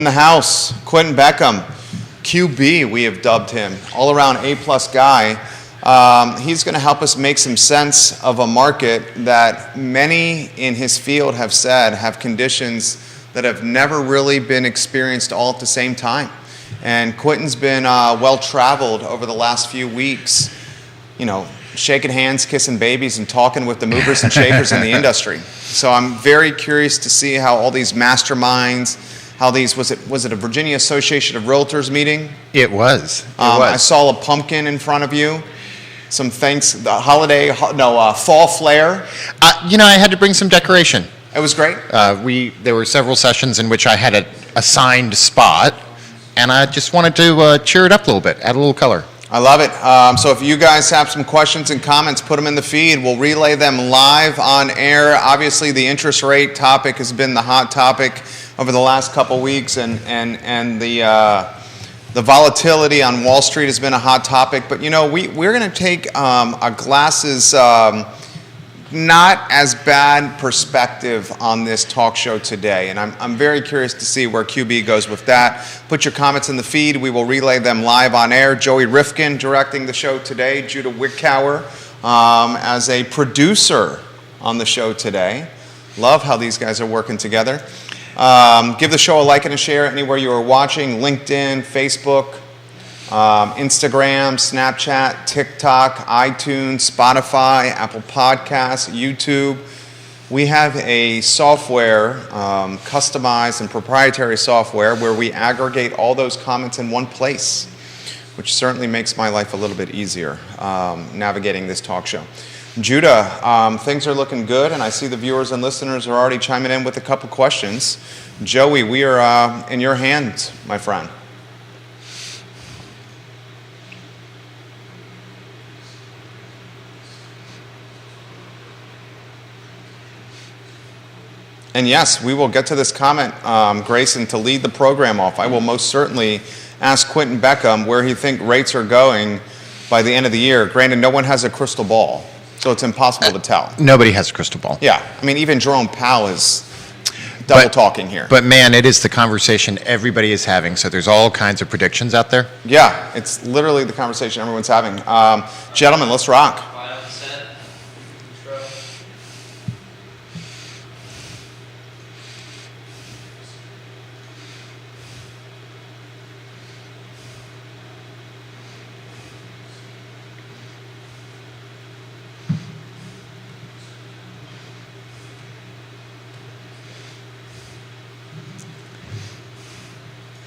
In the house, Quentin Beckham, QB, we have dubbed him, all-around A-plus guy. He's going to help us make some sense of a market that many in his field have said have conditions that have never really been experienced all at the same time. And Quentin's been well-traveled over the last few weeks, shaking hands, kissing babies, and talking with the movers and shakers in the industry. So I'm very curious to see how all these masterminds, was it a Virginia Association of Realtors meeting? It was. I saw a pumpkin in front of you. Some fall flair. I had to bring some decoration. It was great. There were several sessions in which I had an assigned spot, and I just wanted to cheer it up a little bit, add a little color. I love it. So if you guys have some questions and comments, put them in the feed. We'll relay them live on air. Obviously, the interest rate topic has been the hot topic over the last couple weeks, and the volatility on Wall Street has been a hot topic. But we're going to take a glasses not as bad perspective on this talk show today, and I'm very curious to see where QB goes with that. Put your comments in the feed. We will relay them live on air. Joey Rifkin directing the show today. Judah Wickower as a producer on the show today. Love how these guys are working together. Give the show a like and a share anywhere you are watching. LinkedIn, Facebook, Instagram, Snapchat, TikTok, iTunes, Spotify, Apple Podcasts, YouTube. We have a software, customized and proprietary software, where we aggregate all those comments in one place, which certainly makes my life a little bit easier navigating this talk show. Judah, things are looking good, and I see the viewers and listeners are already chiming in with a couple questions. Joey, we are in your hands, my friend. And yes, we will get to this comment, Grayson, to lead the program off. I will most certainly ask Quentin Beckham where he thinks rates are going by the end of the year. Granted, no one has a crystal ball, so it's impossible to tell. Nobody has a crystal ball. Yeah. Even Jerome Powell is double talking here. But man, it is the conversation everybody is having, so there's all kinds of predictions out there. Yeah, it's literally the conversation everyone's having. Gentlemen, let's rock.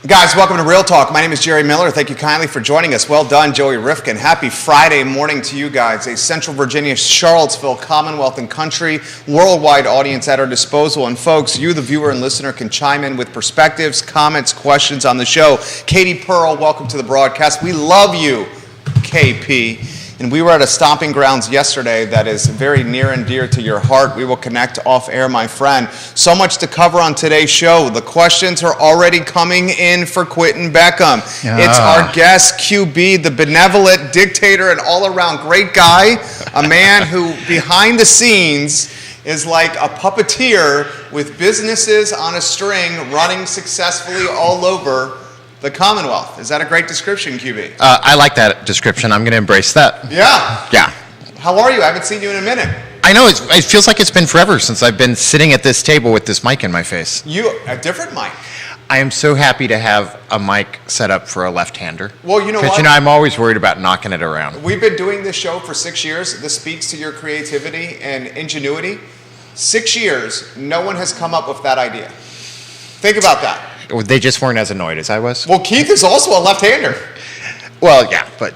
Guys, welcome to Real Talk. My name is Jerry Miller. Thank you kindly for joining us. Well done, Joey Rifkin. Happy Friday morning to you guys. A Central Virginia, Charlottesville, Commonwealth and Country, worldwide audience at our disposal. And folks, you, the viewer and listener, can chime in with perspectives, comments, questions on the show. Katie Pearl, welcome to the broadcast. We love you, KP. And we were at a stomping grounds yesterday that is very near and dear to your heart. We will connect off air, my friend. So much to cover on today's show. The questions are already coming in for Quentin Beckham. It's our guest, QB, the benevolent dictator and all-around great guy, a man who, behind the scenes, is like a puppeteer with businesses on a string running successfully all over the Commonwealth. Is that a great description, QB? I like that description. I'm going to embrace that. Yeah. Yeah. How are you? I haven't seen you in a minute. I know. It feels like it's been forever since I've been sitting at this table with this mic in my face. A different mic. I am so happy to have a mic set up for a left-hander. Well, you know what? Because, I'm always worried about knocking it around. We've been doing this show for 6 years. This speaks to your creativity and ingenuity. 6 years, no one has come up with that idea. Think about that. They just weren't as annoyed as I was. Well, Keith is also a left-hander. Well, yeah, but,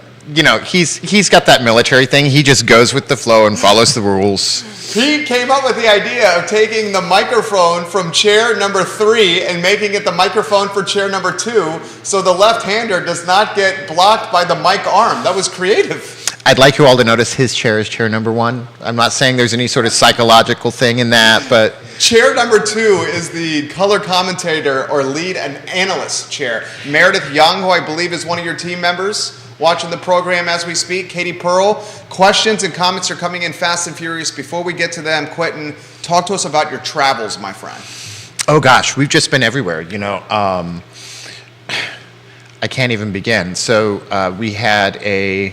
he's got that military thing. He just goes with the flow and follows the rules. He came up with the idea of taking the microphone from chair number 3 and making it the microphone for chair number 2, so the left-hander does not get blocked by the mic arm. That was creative. I'd like you all to notice his chair is chair number 1. I'm not saying there's any sort of psychological thing in that, but... Chair number 2 is the color commentator or lead and analyst chair. Meredith Young, who I believe is one of your team members, watching the program as we speak. Katie Pearl, questions and comments are coming in fast and furious. Before we get to them, Quentin, talk to us about your travels, my friend. Oh gosh, we've just been everywhere. I can't even begin. So we had a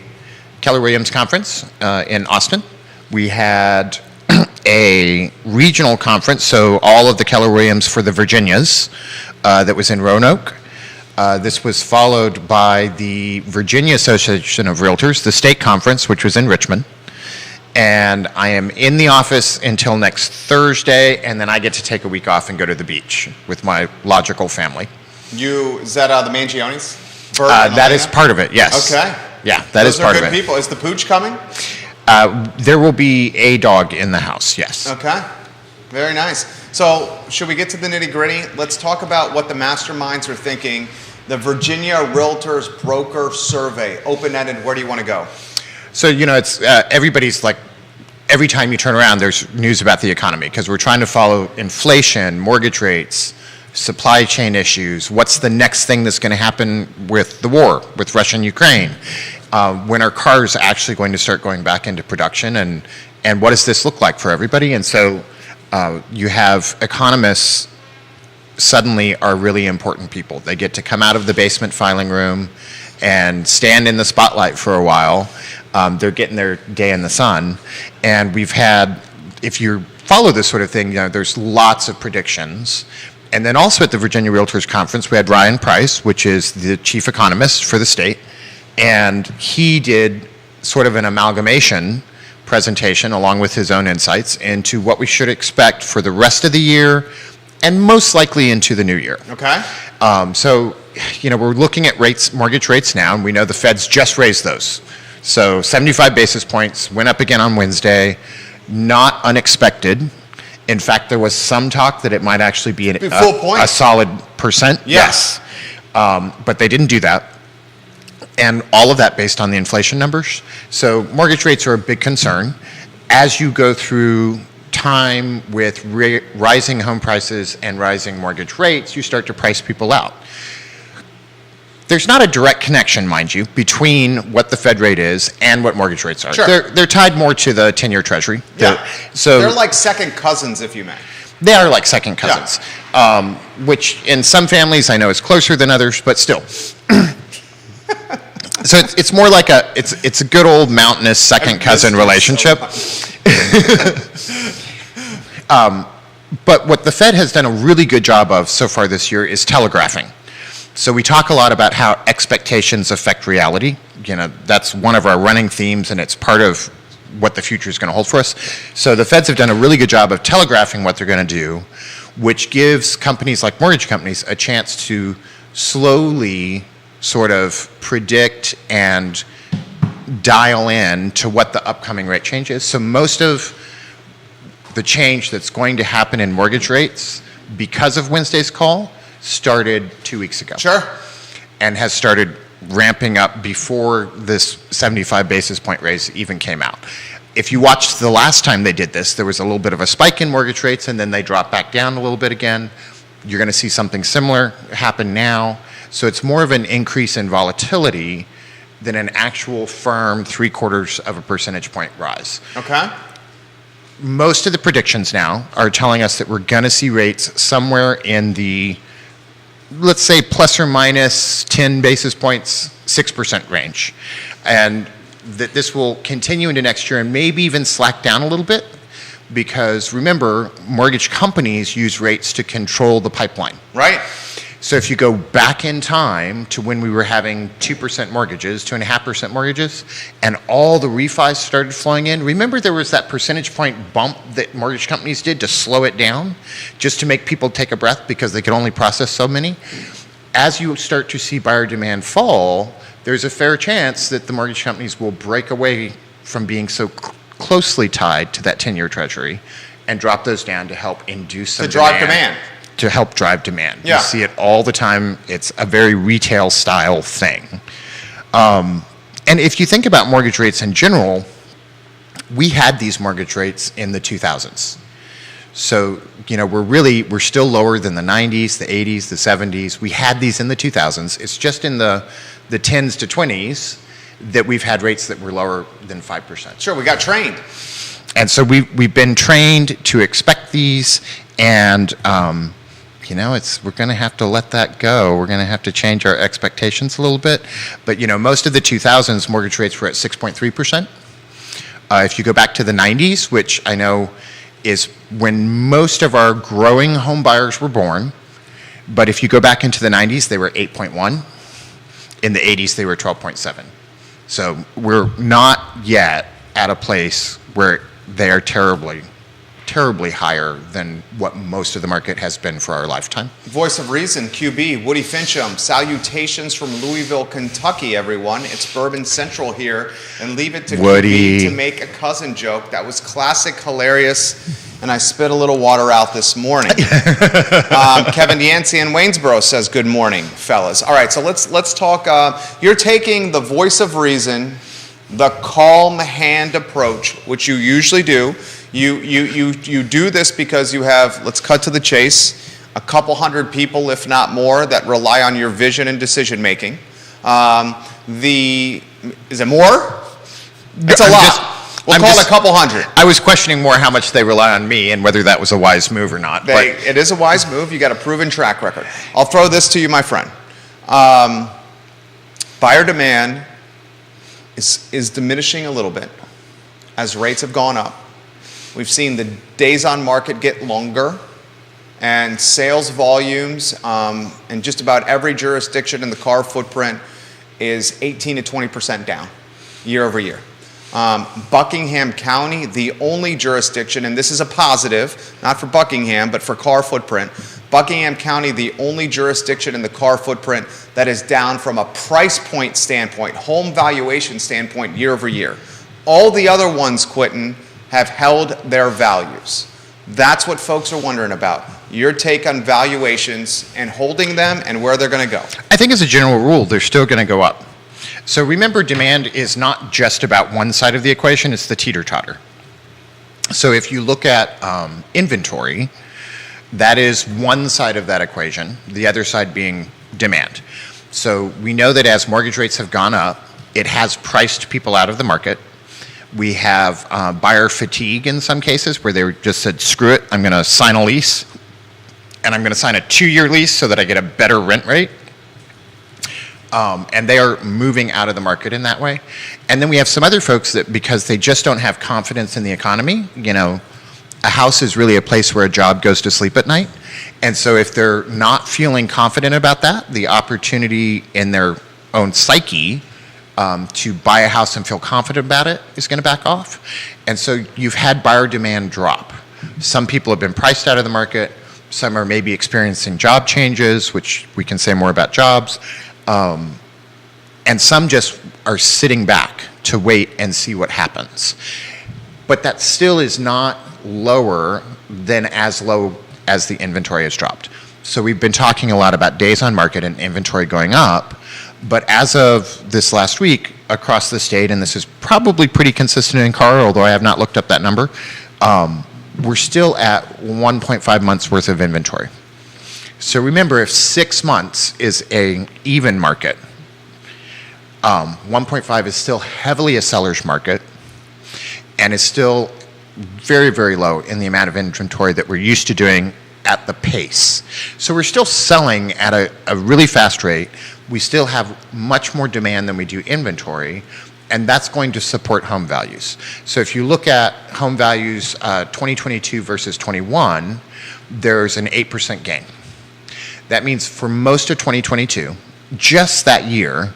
Keller Williams conference in Austin. We had a regional conference, so all of the Keller Williams for the Virginias, that was in Roanoke. This was followed by the Virginia Association of Realtors, the state conference, which was in Richmond. And I am in the office until next Thursday, and then I get to take a week off and go to the beach with my logical family. Is that the Mangionis? That is part of it, yes. Okay. Yeah, that is part of it. Those are good people. Is the pooch coming? There will be a dog in the house, yes. Okay. Very nice. So, should we get to the nitty-gritty? Let's talk about what the masterminds are thinking. The Virginia Realtors Broker Survey, open-ended. Where do you want to go? So, it's everybody's like, every time you turn around, there's news about the economy because we're trying to follow inflation, mortgage rates, supply chain issues. What's the next thing that's going to happen with the war, with Russia and Ukraine? When are cars actually going to start going back into production? And what does this look like for everybody? And so you have economists suddenly are really important people. They get to come out of the basement filing room and stand in the spotlight for a while. They're getting their day in the sun. And we've had, if you follow this sort of thing, there's lots of predictions. And then also at the Virginia Realtors Conference, we had Ryan Price, which is the chief economist for the state. And he did sort of an amalgamation presentation along with his own insights into what we should expect for the rest of the year and most likely into the new year. Okay. So, we're looking at mortgage rates now, and we know the Fed's just raised those. So 75 basis points, went up again on Wednesday, not unexpected. In fact, there was some talk that it might actually be a solid percent. Yes. But they didn't do that. And all of that based on the inflation numbers. So mortgage rates are a big concern. As you go through time with rising home prices and rising mortgage rates, you start to price people out. There's not a direct connection, mind you, between what the Fed rate is and what mortgage rates are. Sure. They're tied more to the 10-year Treasury. Yeah. They're like second cousins, if you may. They are like second cousins, which in some families I know is closer than others, but still. So it's more like it's a good old mountainous second cousin relationship. But what the Fed has done a really good job of so far this year is telegraphing. So we talk a lot about how expectations affect reality. That's one of our running themes, and it's part of what the future is going to hold for us. So the Feds have done a really good job of telegraphing what they're going to do, which gives companies like mortgage companies a chance to slowly sort of predict and dial in to what the upcoming rate change is. So most of the change that's going to happen in mortgage rates because of Wednesday's call started 2 weeks ago. Sure. And has started ramping up before this 75 basis point raise even came out. If you watched the last time they did this, there was a little bit of a spike in mortgage rates and then they dropped back down a little bit again. You're going to see something similar happen now. So it's more of an increase in volatility than an actual firm 0.75 of a percentage point rise. Okay. Most of the predictions now are telling us that we're going to see rates somewhere in the, let's say, plus or minus 10 basis points, 6% range. And that this will continue into next year and maybe even slack down a little bit because remember, mortgage companies use rates to control the pipeline. Right. So if you go back in time to when we were having 2% mortgages, 2.5% mortgages, and all the refis started flowing in, remember there was that percentage point bump that mortgage companies did to slow it down, just to make people take a breath because they could only process so many? As you start to see buyer demand fall, there's a fair chance that the mortgage companies will break away from being so closely tied to that 10-year Treasury and drop those down to help induce some demand. To help drive demand. Yeah. You see it all the time. It's a very retail style thing. And if you think about mortgage rates in general, we had these mortgage rates in the 2000s. So, we're still lower than the 90s, the 80s, the 70s. We had these in the 2000s. It's just in the 10s to 20s that we've had rates that were lower than 5%. Sure, we got trained. And so we've been trained to expect these, and we're going to have to let that go. We're going to have to change our expectations a little bit. But, most of the 2000s, mortgage rates were at 6.3%. If you go back to the 90s, which I know is when most of our growing home buyers were born, but if you go back into the 90s, they were 8.1. In the 80s, they were 12.7. So we're not yet at a place where they are terribly higher than what most of the market has been for our lifetime. Voice of Reason, QB, Woody Fincham. Salutations from Louisville, Kentucky, everyone. It's Bourbon Central here, and leave it to Woody QB to make a cousin joke. That was classic, hilarious, and I spit a little water out this morning. Kevin Yancey in Waynesboro says, good morning, fellas. All right, so let's talk. You're taking the Voice of Reason, the calm hand approach, which you usually do. You do this because you have, let's cut to the chase, a couple hundred people, if not more, that rely on your vision and decision making. Is it more? It's a lot. We'll call it a couple hundred. I was questioning more how much they rely on me and whether that was a wise move or not. It is a wise move. You got a proven track record. I'll throw this to you, my friend. Buyer demand is diminishing a little bit as rates have gone up. We've seen the days on market get longer, and sales volumes in just about every jurisdiction in the car footprint is 18 to 20% down year over year. Buckingham County, the only jurisdiction, and this is a positive, not for Buckingham, but for car footprint. Buckingham County, the only jurisdiction in the car footprint that is down from a price point standpoint, home valuation standpoint, year over year. All the other ones, Quentin, have held their values. That's what folks are wondering about. Your take on valuations and holding them and where they're going to go. I think as a general rule, they're still going to go up. So remember, demand is not just about one side of the equation, it's the teeter-totter. So if you look at inventory, that is one side of that equation, the other side being demand. So we know that as mortgage rates have gone up, it has priced people out of the market. We have buyer fatigue in some cases where they just said, screw it, I'm going to sign a lease, and I'm going to sign a 2-year lease so that I get a better rent rate. And they are moving out of the market in that way. And then we have some other folks that, because they just don't have confidence in the economy, a house is really a place where a job goes to sleep at night. And so if they're not feeling confident about that, the opportunity in their own psyche to buy a house and feel confident about it is going to back off. And so you've had buyer demand drop. Some people have been priced out of the market. Some are maybe experiencing job changes, which we can say more about jobs. And some just are sitting back to wait and see what happens. But that still is not lower than as low as the inventory has dropped. So we've been talking a lot about days on market and inventory going up. But as of this last week, across the state, and this is probably pretty consistent in car, although I have not looked up that number, we're still at 1.5 months worth of inventory. So remember, if 6 months is an even market, 1.5 is still heavily a seller's market and is still very, very low in the amount of inventory that we're used to doing at the pace. So we're still selling at a really fast rate. We still have much more demand than we do inventory, and that's going to support home values. So if you look at home values 2022 versus 21, there's an 8% gain. That means for most of 2022, just that year,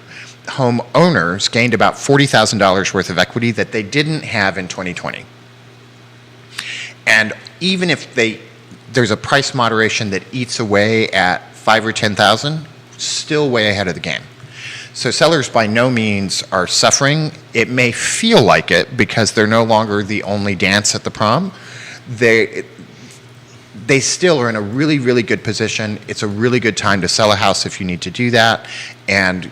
home owners gained about $40,000 worth of equity that they didn't have in 2020. And even if there's a price moderation that eats away at $5,000 or $10,000, still way ahead of the game. So sellers by no means are suffering. It may feel like it because they're no longer the only dance at the prom. They still are in a really, really good position. It's a really good time to sell a house if you need to do that. And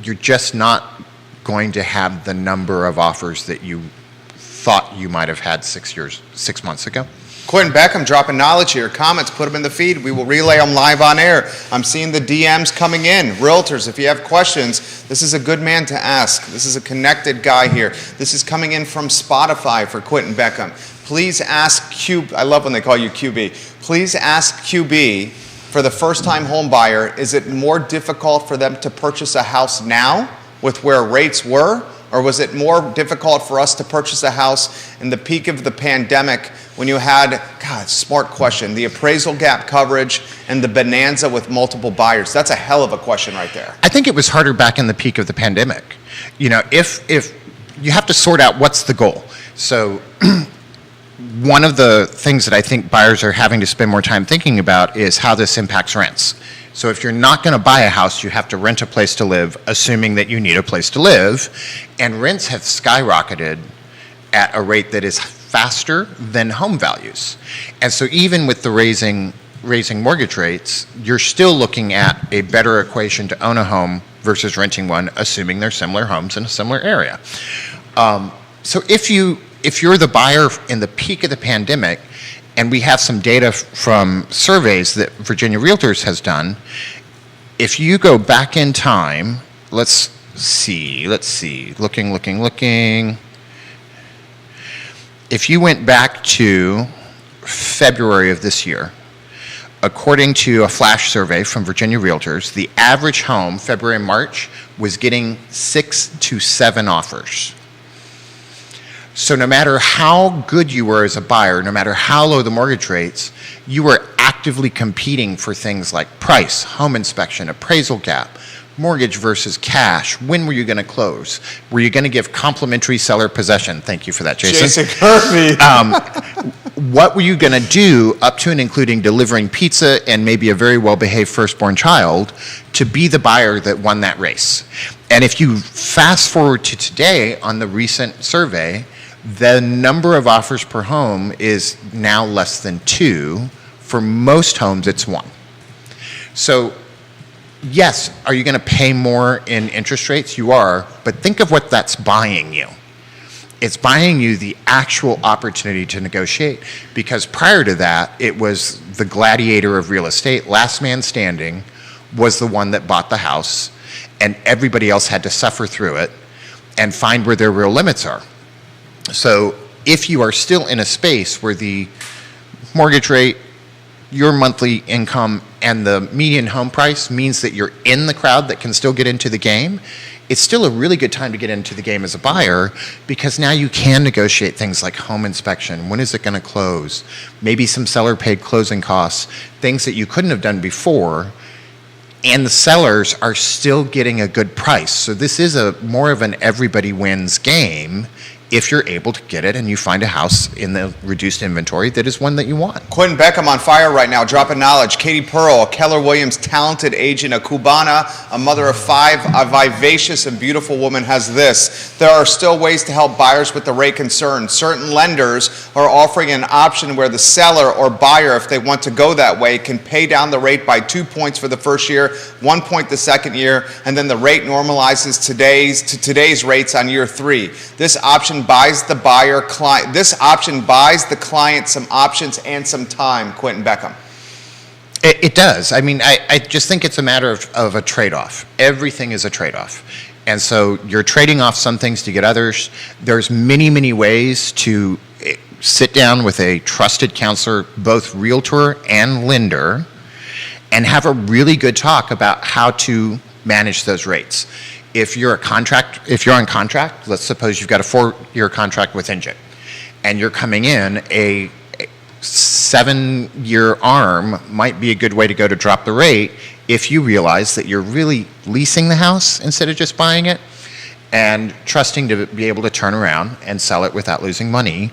you're just not going to have the number of offers that you thought you might have had 6 months ago. Quentin Beckham dropping knowledge here. Comments, put them in the feed. We will relay them live on air. I'm seeing the DMs coming in. Realtors, if you have questions, this is a good man to ask. This is a connected guy here. This is coming in from Spotify for Quentin Beckham. Please ask I love when they call you QB. Please ask QB for the first-time home buyer, is it more difficult for them to purchase a house now with where rates were, or was it more difficult for us to purchase a house in the peak of the pandemic when you had, God, smart question, the appraisal gap coverage and the bonanza with multiple buyers? That's a hell of a question right there. I think it was harder back in the peak of the pandemic. You know, if you have to sort out what's the goal. So one of the things that I think buyers are having to spend more time thinking about is how this impacts rents. So if you're not going to buy a house, you have to rent a place to live, assuming that you need a place to live. And rents have skyrocketed at a rate that is faster than home values. And so even with the raising mortgage rates, you're still looking at a better equation to own a home versus renting one, assuming they're similar homes in a similar area. So if you're the buyer in the peak of the pandemic, and we have some data from surveys that Virginia Realtors has done, if you go back in time, let's see, looking. If you went back to February of this year, according to a flash survey from Virginia Realtors, the average home, February and March, was getting 6 to 7 offers. So no matter how good you were as a buyer, no matter how low the mortgage rates, you were actively competing for things like price, home inspection, appraisal gap, mortgage versus cash. When were you going to close? Were you going to give complimentary seller possession? Thank you for that, Jason. Jason Kirby. What were you going to do up to and including delivering pizza and maybe a very well-behaved firstborn child to be the buyer that won that race? And if you fast forward to today on the recent survey, the number of offers per home is now less than 2. For most homes, it's 1. So yes, are you going to pay more in interest rates? You are, but think of what that's buying you. It's buying you the actual opportunity to negotiate, because prior to that, it was the gladiator of real estate, last man standing, was the one that bought the house, and everybody else had to suffer through it and find where their real limits are. So if you are still in a space where the mortgage rate, your monthly income, and the median home price means that you're in the crowd that can still get into the game, it's still a really good time to get into the game as a buyer, because now you can negotiate things like home inspection. When is it going to close? Maybe some seller paid closing costs, things that you couldn't have done before, and the sellers are still getting a good price. So this is more of an everybody wins game if you're able to get it and you find a house in the reduced inventory that is one that you want. Quentin Beckham on fire right now, dropping knowledge. Katie Pearl, a Keller Williams talented agent, a Cubana, a mother of 5, a vivacious and beautiful woman, has this: there are still ways to help buyers with the rate concern. Certain lenders are offering an option where the seller or buyer, if they want to go that way, can pay down the rate by 2 points for the first year, 1 point the second year, and then the rate normalizes to today's rates on year 3. This option buys the client some options and some time. Quentin Beckham. It does. I mean, I just think it's a matter of a trade-off. Everything is a trade-off. And so you're trading off some things to get others. There's many, many ways to sit down with a trusted counselor, both realtor and lender, and have a really good talk about how to manage those rates. If you're on contract, let's suppose you've got a 4-year contract with Engine, and you're coming in, a 7-year ARM might be a good way to go to drop the rate if you realize that you're really leasing the house instead of just buying it, and trusting to be able to turn around and sell it without losing money,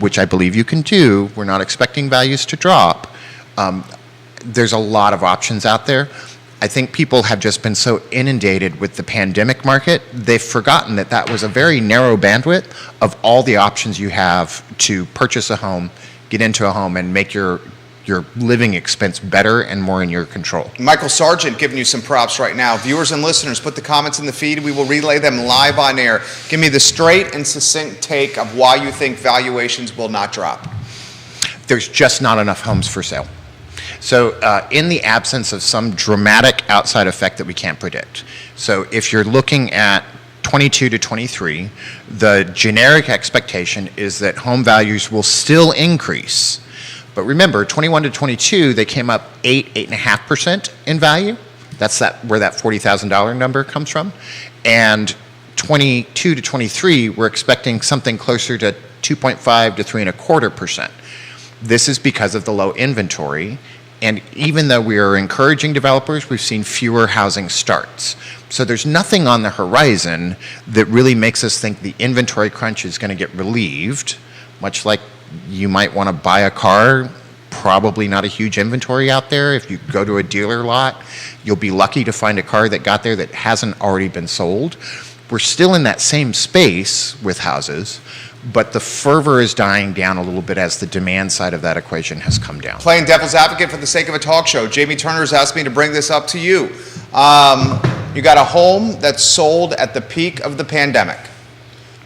which I believe you can do. We're not expecting values to drop. There's a lot of options out there. I think people have just been so inundated with the pandemic market, they've forgotten that that was a very narrow bandwidth of all the options you have to purchase a home, get into a home, and make your living expense better and more in your control. Michael Sargent giving you some props right now. Viewers and listeners, put the comments in the feed. We will relay them live on air. Give me the straight and succinct take of why you think valuations will not drop. There's just not enough homes for sale. So in the absence of some dramatic outside effect that we can't predict. So if you're looking at 22 to 23, the generic expectation is that home values will still increase, but But remember, 21 to 22, they came up 8.5% in value. That's where that $40,000 number comes from. And 22 to 23, we're expecting something closer to 2.5 to 3.25%. This is because of the low inventory. And even though we are encouraging developers, we've seen fewer housing starts. So there's nothing on the horizon that really makes us think the inventory crunch is going to get relieved, much like you might want to buy a car. Probably not a huge inventory out there. If you go to a dealer lot, you'll be lucky to find a car that got there that hasn't already been sold. We're still in that same space with houses, but the fervor is dying down a little bit as the demand side of that equation has come down. Playing devil's advocate for the sake of a talk show, Jamie Turner's asked me to bring this up to you. You got a home that's sold at the peak of the pandemic.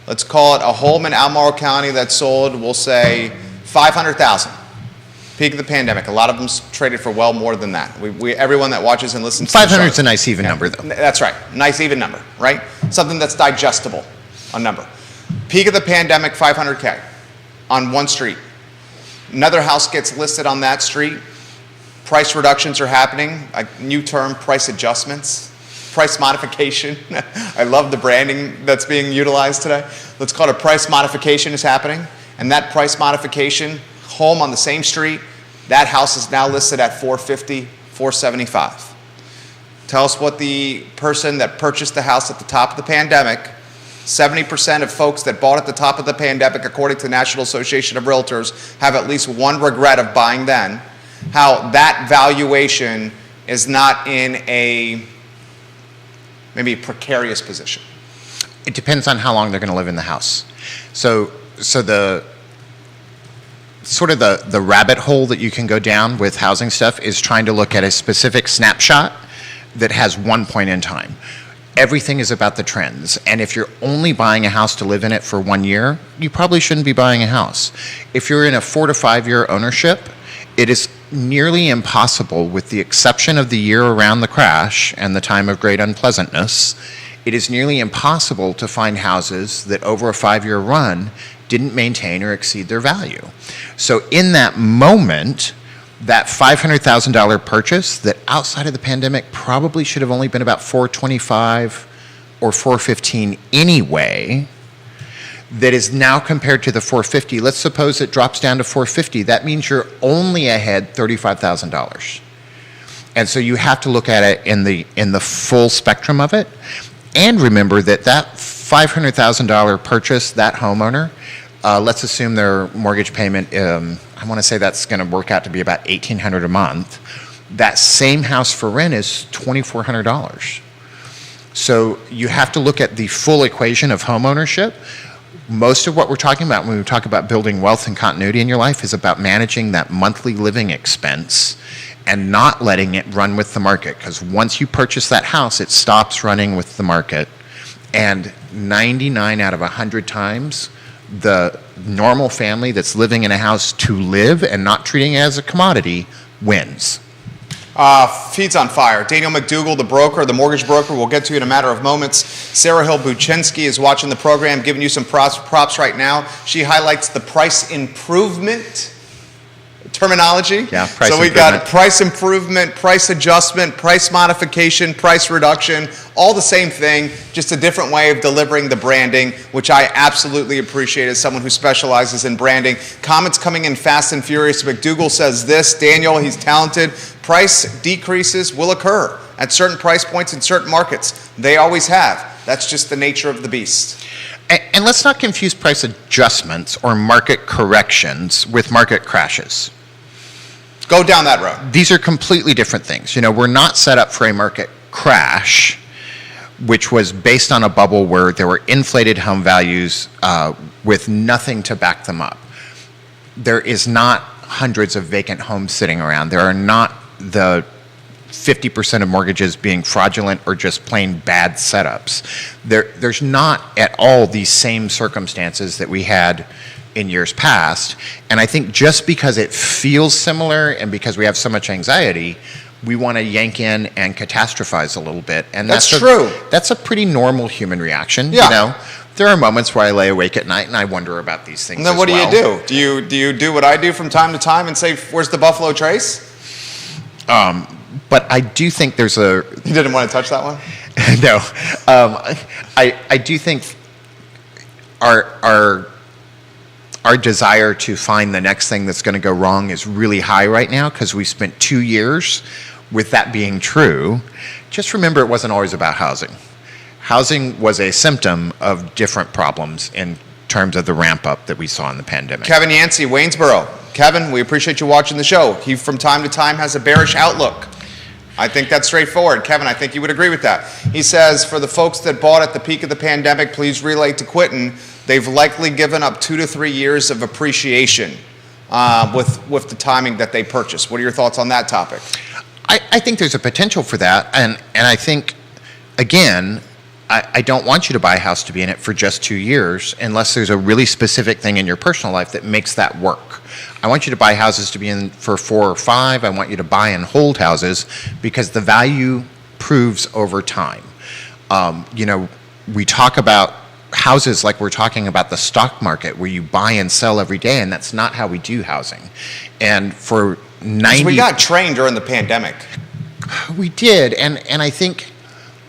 Let's call it a home in Albemarle County that sold, we'll say, $500,000. Peak of the pandemic. A lot of them traded for well more than that. Everyone that watches and listens to 500 is a nice even number, though. That's right. Nice even number, right? Something that's digestible, a number. Peak of the pandemic, $500K on one street. Another house gets listed on that street. Price reductions are happening. A new term, price adjustments, price modification. I love the branding that's being utilized today. Let's call it a price modification is happening. And that price modification, home on the same street, that house is now listed at $450,000, $475,000. Tell us what the person that purchased the house at the top of the pandemic, 70% of folks that bought at the top of the pandemic, according to the National Association of Realtors, have at least one regret of buying then, how that valuation is not in a maybe precarious position. It depends on how long they're going to live in the house. So the sort of the rabbit hole that you can go down with housing stuff is trying to look at a specific snapshot that has one point in time. Everything is about the trends. And if you're only buying a house to live in it for 1 year, you probably shouldn't be buying a house. If you're in a 4 to 5 year ownership, it is nearly impossible, with the exception of the year around the crash and the time of great unpleasantness, it is nearly impossible to find houses that over a 5-year run didn't maintain or exceed their value. So in that moment, that $500,000 purchase that outside of the pandemic probably should have only been about $425,000 or $415,000 anyway, that is now compared to the $450,000. Let's suppose it drops down to $450,000. That means you're only ahead $35,000. And so you have to look at it in the full spectrum of it. And remember that $500,000 purchase, that homeowner, let's assume their mortgage payment, I want to say that's going to work out to be about $1,800 a month. That same house for rent is $2,400. So you have to look at the full equation of home ownership. Most of what we're talking about when we talk about building wealth and continuity in your life is about managing that monthly living expense and not letting it run with the market. Because once you purchase that house, it stops running with the market. And 99 out of 100 times, the normal family that's living in a house to live and not treating it as a commodity wins. Feed's on fire. Daniel McDougall, the broker, the mortgage broker, we'll get to you in a matter of moments. Sarah Hill Buczynski is watching the program, giving you some props right now. She highlights the price improvement terminology. Yeah, price so we improvement. got price improvement, price adjustment, price modification, price reduction, all the same thing, just a different way of delivering the branding, which I absolutely appreciate as someone who specializes in branding. Comments coming in fast and furious. McDougall says this, Daniel, he's talented. Price decreases will occur at certain price points in certain markets. They always have. That's just the nature of the beast. And let's not confuse price adjustments or market corrections with market crashes. Go down that road. These are completely different things. You know, we're not set up for a market crash, which was based on a bubble where there were inflated home values with nothing to back them up. There is not hundreds of vacant homes sitting around. There are not the 50% of mortgages being fraudulent or just plain bad setups. There's not at all these same circumstances that we had in years past. And I think just because it feels similar and because we have so much anxiety, we want to yank in and catastrophize a little bit. And that's true. That's a pretty normal human reaction. Yeah. You know, There are moments where I lay awake at night and I wonder about these things. And then as what well. do you do? Do you do what I do from time to time and say, "Where's the Buffalo Trace?" But I do think there's a. You didn't want to touch that one? No, I do think our desire to find the next thing that's going to go wrong is really high right now because we spent 2 years with that being true. Just remember, it wasn't always about housing. Housing was a symptom of different problems in terms of the ramp up that we saw in the pandemic. Kevin Yancey, Waynesboro. Kevin, we appreciate you watching the show. He, from time to time, has a bearish outlook. I think that's straightforward. Kevin, I think you would agree with that. He says, for the folks that bought at the peak of the pandemic, please relay to Quinton, they've likely given up 2 to 3 years of appreciation with the timing that they purchased. What are your thoughts on that topic? I think there's a potential for that, and I think, again, I don't want you to buy a house to be in it for just 2 years unless there's a really specific thing in your personal life that makes that work. I want you to buy houses to be in for 4 or 5. I want you to buy and hold houses because the value proves over time. We talk about houses like we're talking about the stock market where you buy and sell every day, and that's not how we do housing. And for 90... We got trained during the pandemic. We did, and I think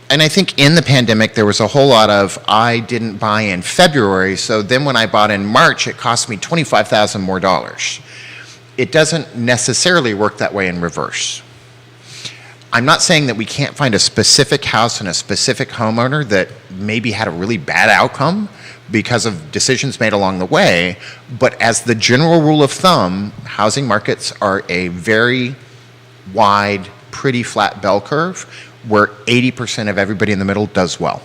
in the pandemic there was a whole lot of I didn't buy in February, so then when I bought in March it cost me $25,000 more dollars. It doesn't necessarily work that way in reverse. I'm not saying that we can't find a specific house and a specific homeowner that maybe had a really bad outcome because of decisions made along the way, but as the general rule of thumb, housing markets are a very wide, pretty flat bell curve where 80% of everybody in the middle does well.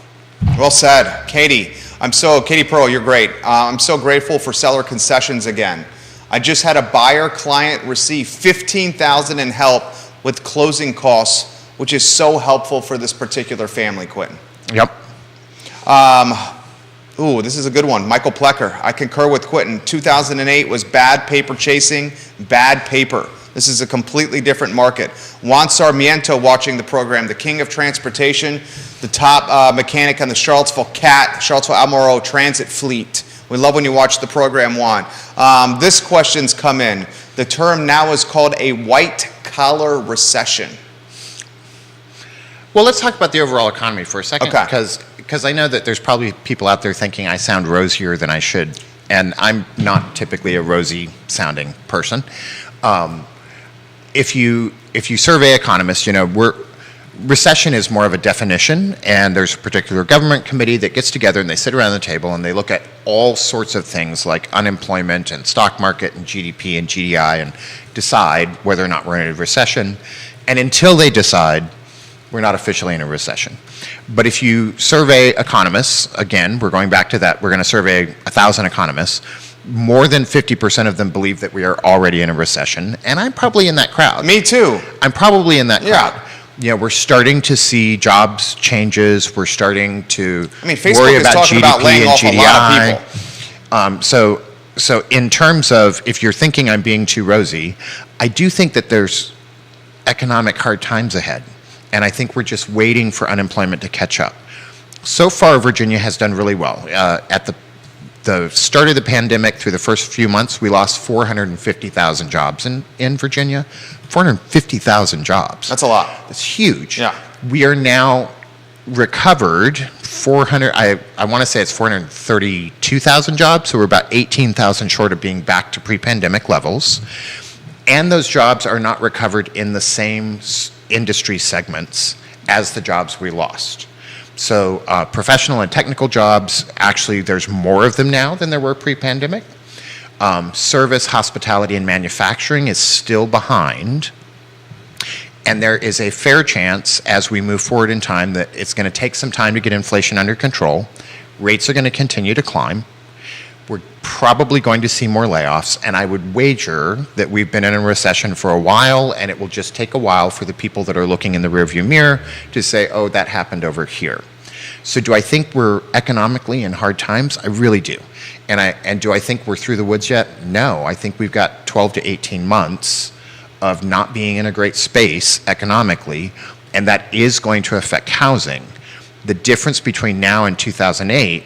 Well said. Katie Pearl, you're great. I'm so grateful for seller concessions again. I just had a buyer client receive $15,000 in help with closing costs, which is so helpful for this particular family, Quinton. Yep. This is a good one. Michael Plecker. I concur with Quinton. 2008 was bad paper chasing, bad paper. This is a completely different market. Juan Sarmiento watching the program, the king of transportation, the top mechanic on the Charlottesville Albemarle Transit Fleet. We love when you watch the program, Juan. This question's come in. The term now is called a white-collar recession. Well, let's talk about the overall economy for a second. Okay. Because I know that there's probably people out there thinking I sound rosier than I should, and I'm not typically a rosy-sounding person. If you survey economists, recession is more of a definition, and there's a particular government committee that gets together and they sit around the table and they look at all sorts of things like unemployment and stock market and GDP and GDI and decide whether or not we're in a recession. And until they decide, we're not officially in a recession. But if you survey economists, again, we're going back to that, we're going to survey 1,000 economists, more than 50% of them believe that we are already in a recession, and I'm probably in that crowd. Me too. I'm probably in that crowd. Yeah. We're starting to see jobs changes. We're starting to Facebook worry is about talking GDP about laying and off GDI. a lot of people. So in terms of if you're thinking I'm being too rosy, I do think that there's economic hard times ahead, and I think we're just waiting for unemployment to catch up. So far, Virginia has done really well. At the start of the pandemic, through the first few months, we lost 450,000 jobs in Virginia. 450,000 jobs. That's a lot. That's huge. Yeah. We are now recovered 400, I want to say it's 432,000 jobs, so we're about 18,000 short of being back to pre-pandemic levels. And those jobs are not recovered in the same industry segments as the jobs we lost. So professional and technical jobs, actually there's more of them now than there were pre-pandemic. Service, hospitality, and manufacturing is still behind. And there is a fair chance as we move forward in time that it's going to take some time to get inflation under control. Rates are going to continue to climb. We're probably going to see more layoffs, and I would wager that we've been in a recession for a while, and it will just take a while for the people that are looking in the rearview mirror to say, oh, that happened over here. So do I think we're economically in hard times? I really do. And do I think we're through the woods yet? No. I think we've got 12 to 18 months of not being in a great space economically, and that is going to affect housing. The difference between now and 2008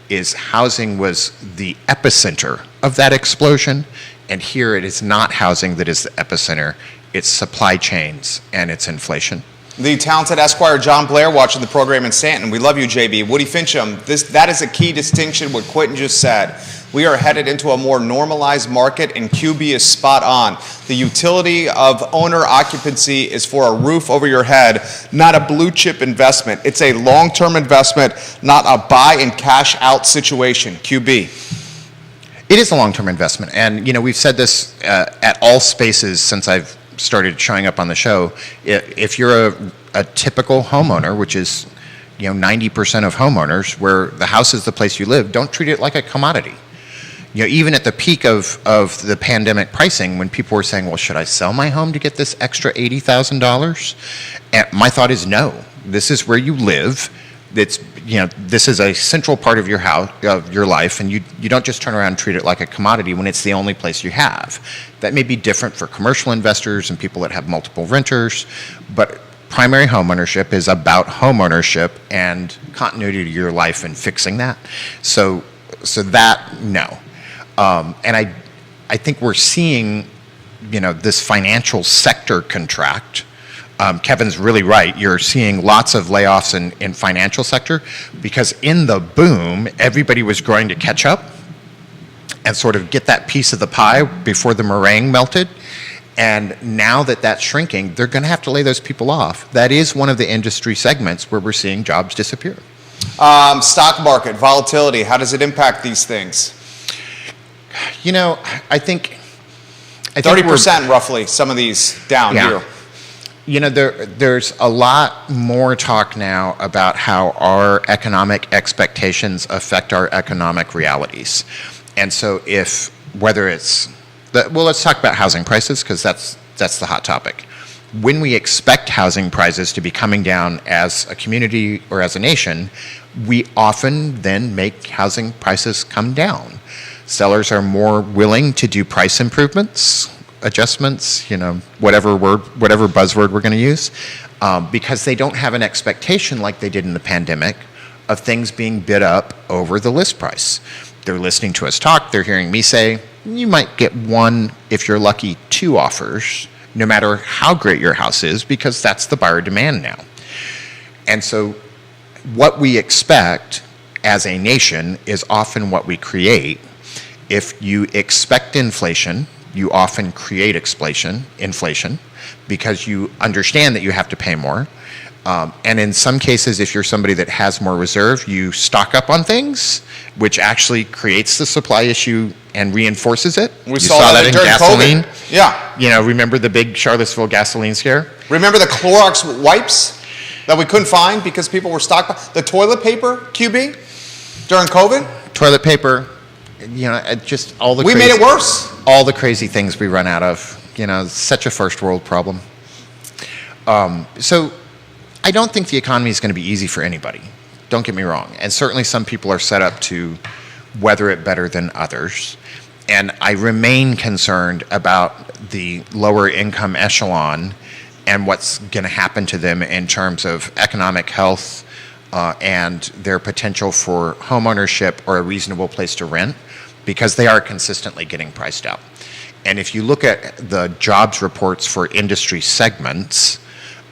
is housing was the epicenter of that explosion, and here it is not housing that is the epicenter, it's supply chains and it's inflation. The talented Esquire John Blair watching the program in Stanton. We love you, JB. Woody Fincham, that is a key distinction, what Quentin just said. We are headed into a more normalized market, and QB is spot on. The utility of owner occupancy is for a roof over your head, not a blue chip investment. It's a long-term investment, not a buy and cash out situation. QB. It is a long-term investment, and we've said this at all spaces since I've started showing up on the show. If you're a typical homeowner, which is 90% of homeowners, where the house is the place you live, don't treat it like a commodity. Even at the peak of the pandemic pricing, when people were saying, well, should I sell my home to get this extra $80,000? And my thought is no. This is where you live. It's this is a central part of your house, of your life, and you don't just turn around and treat it like a commodity when it's the only place you have. That may be different for commercial investors and people that have multiple renters, but primary home ownership is about home ownership and continuity to your life and fixing that. So that, no. And I think we're seeing this financial sector contract. Kevin's really right. You're seeing lots of layoffs in financial sector because in the boom, everybody was going to catch up and sort of get that piece of the pie before the meringue melted. And now that that's shrinking, they're going to have to lay those people off. That is one of the industry segments where we're seeing jobs disappear. Stock market, volatility, how does it impact these things? I think 30% roughly, some of these down here. There's a lot more talk now about how our economic expectations affect our economic realities. And so let's talk about housing prices, because that's the hot topic. When we expect housing prices to be coming down as a community or as a nation, we often then make housing prices come down. Sellers are more willing to do price improvements, adjustments, whatever buzzword we're going to use, because they don't have an expectation like they did in the pandemic of things being bid up over the list price. They're listening to us talk, they're hearing me say, you might get one, if you're lucky, two offers, no matter how great your house is, because that's the buyer demand now. And so what we expect as a nation is often what we create. If you expect inflation, you often create inflation, because you understand that you have to pay more. And in some cases, if you're somebody that has more reserve, you stock up on things, which actually creates the supply issue and reinforces it. We saw that in during gasoline. COVID. Yeah. Remember the big Charlottesville gasoline scare? Remember the Clorox wipes that we couldn't find because people were stockpiling? The toilet paper, QB, during COVID? Toilet paper, just all the We made it worse. All the crazy things we run out of. It's such a first world problem. So I don't think the economy is going to be easy for anybody. Don't get me wrong. And certainly some people are set up to weather it better than others. And I remain concerned about the lower income echelon and what's going to happen to them in terms of economic health and their potential for home ownership or a reasonable place to rent, because they are consistently getting priced out. And if you look at the jobs reports for industry segments,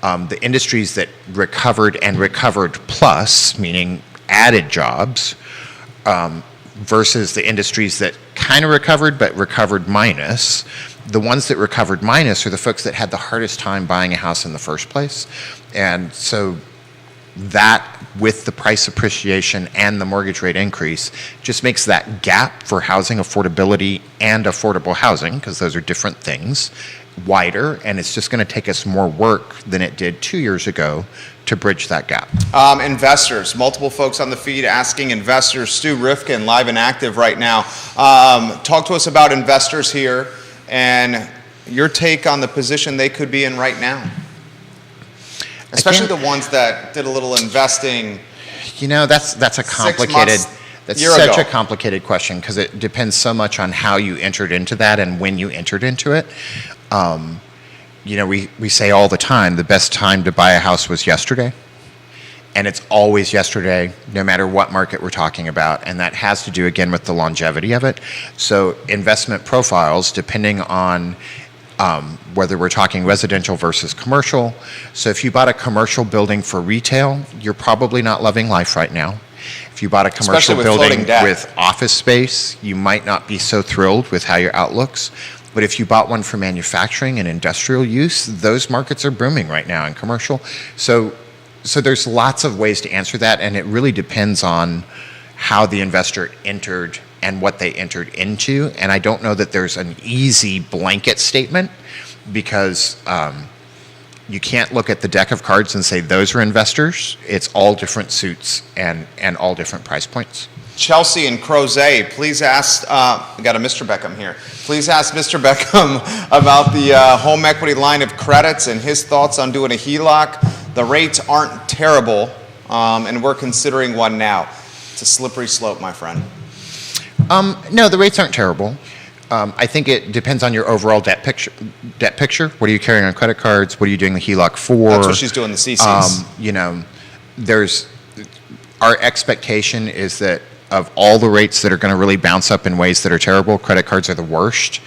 the industries that recovered and recovered plus, meaning added jobs, versus the industries that kind of recovered but recovered minus, the ones that recovered minus are the folks that had the hardest time buying a house in the first place. And so that, with the price appreciation and the mortgage rate increase, just makes that gap for housing affordability and affordable housing, because those are different things, wider, and it's just going to take us more work than it did 2 years ago to bridge that gap. Investors, multiple folks on the feed asking investors. Stu Rifkin, live and active right now. Talk to us about investors here and your take on the position they could be in right now. Especially the ones that did a little investing. That's a complicated. That's such a complicated question, because it depends so much on how you entered into that and when you entered into it. We say all the time the best time to buy a house was yesterday. and it's always yesterday, no matter what market we're talking about. And that has to do, again, with the longevity of it. So investment profiles, depending on whether we're talking residential versus commercial. So if you bought a commercial building for retail, you're probably not loving life right now. If you bought a commercial building with office space, you might not be so thrilled with how your outlooks. But if you bought one for manufacturing and industrial use, those markets are booming right now in commercial. So there's lots of ways to answer that, and it really depends on how the investor entered and what they entered into. And I don't know that there's an easy blanket statement, because you can't look at the deck of cards and say those are investors. It's all different suits and all different price points. Chelsea and Crozet, please ask, we got a Mr. Beckham here. Please ask Mr. Beckham about the home equity line of credits and his thoughts on doing a HELOC. The rates aren't terrible, and we're considering one now. It's a slippery slope, my friend. No, the rates aren't terrible. I think it depends on your overall debt picture. What are you carrying on credit cards? What are you doing the HELOC for? That's what she's doing, the CCs. Our expectation is that of all the rates that are going to really bounce up in ways that are terrible, credit cards are the worst.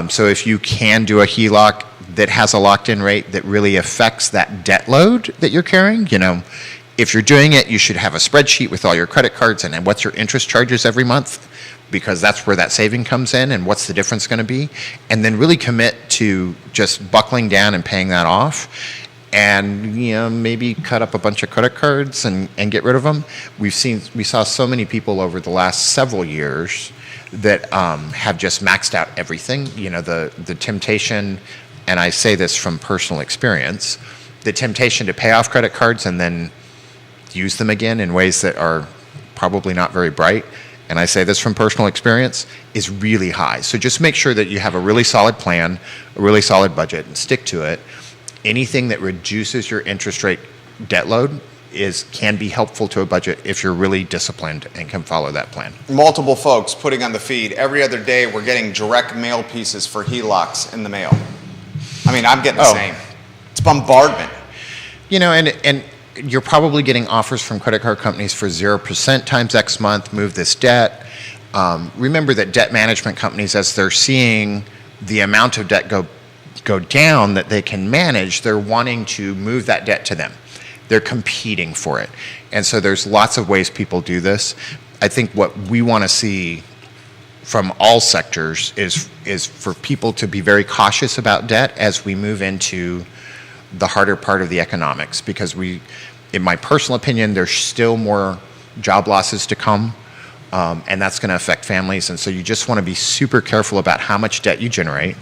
So if you can do a HELOC that has a locked-in rate that really affects that debt load that you're carrying, if you're doing it, you should have a spreadsheet with all your credit cards and what's your interest charges every month, because that's where that saving comes in, and what's the difference going to be, and then really commit to just buckling down and paying that off. And maybe cut up a bunch of credit cards and get rid of them. We saw so many people over the last several years that have just maxed out everything. The temptation, and I say this from personal experience, the temptation to pay off credit cards and then use them again in ways that are probably not very bright, and I say this from personal experience, is really high. So just make sure that you have a really solid plan, a really solid budget, and stick to it. Anything that reduces your interest rate debt load can be helpful to a budget if you're really disciplined and can follow that plan. Multiple folks putting on the feed. Every other day we're getting direct mail pieces for HELOCs in the mail. I mean, I'm getting the same. It's bombardment. And you're probably getting offers from credit card companies for 0% times X month, move this debt. Remember that debt management companies, as they're seeing the amount of debt go down that they can manage, they're wanting to move that debt to them. They're competing for it. And so there's lots of ways people do this. I think what we want to see from all sectors is for people to be very cautious about debt as we move into the harder part of the economics, because in my personal opinion, there's still more job losses to come, and that's going to affect families. And so you just want to be super careful about how much debt you generate.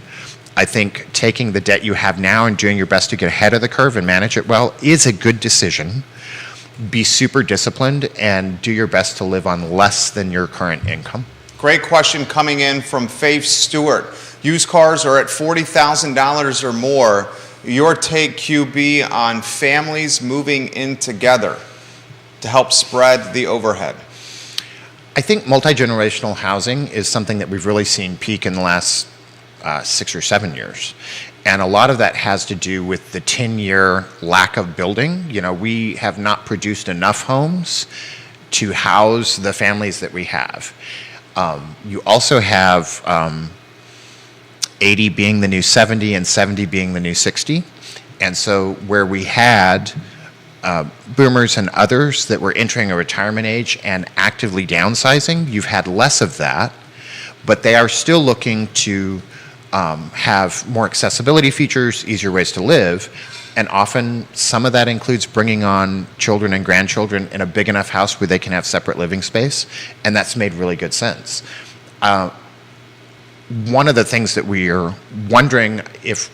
I think taking the debt you have now and doing your best to get ahead of the curve and manage it well is a good decision. Be super disciplined and do your best to live on less than your current income. Great question coming in from Faith Stewart. Used cars are at $40,000 or more. Your take, QB, on families moving in together to help spread the overhead? I think multi-generational housing is something that we've really seen peak in the last 6 or 7 years. And a lot of that has to do with the 10-year lack of building. We have not produced enough homes to house the families that we have. You also have 80 being the new 70 and 70 being the new 60. And so where we had boomers and others that were entering a retirement age and actively downsizing, you've had less of that, but they are still looking to have more accessibility features, easier ways to live, and often some of that includes bringing on children and grandchildren in a big enough house where they can have separate living space, and that's made really good sense. One of the things that we are wondering if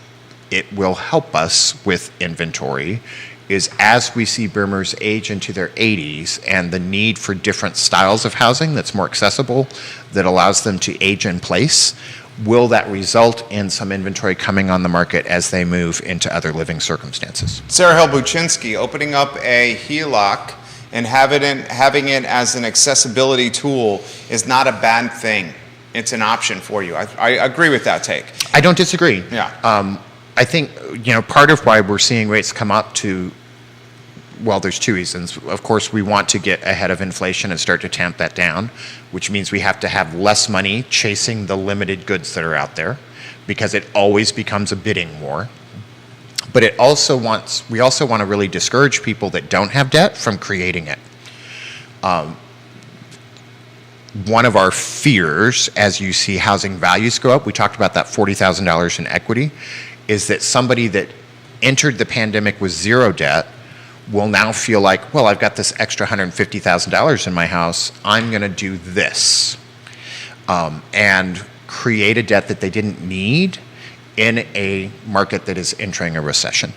it will help us with inventory is as we see boomers age into their 80s and the need for different styles of housing that's more accessible, that allows them to age in place, will that result in some inventory coming on the market as they move into other living circumstances? Sarah Hill-Buczynski, opening up a HELOC and having it as an accessibility tool is not a bad thing. It's an option for you. I agree with that take. I don't disagree. Yeah. I think part of why we're seeing rates come up to Well, there's two reasons. Of course, we want to get ahead of inflation and start to tamp that down, which means we have to have less money chasing the limited goods that are out there, because it always becomes a bidding war. But we also want to really discourage people that don't have debt from creating it. One of our fears, as you see housing values go up, we talked about that $40,000 in equity, is that somebody that entered the pandemic with zero debt will now feel like, well, I've got this extra $150,000 in my house, I'm going to do this, and create a debt that they didn't need in a market that is entering a recession.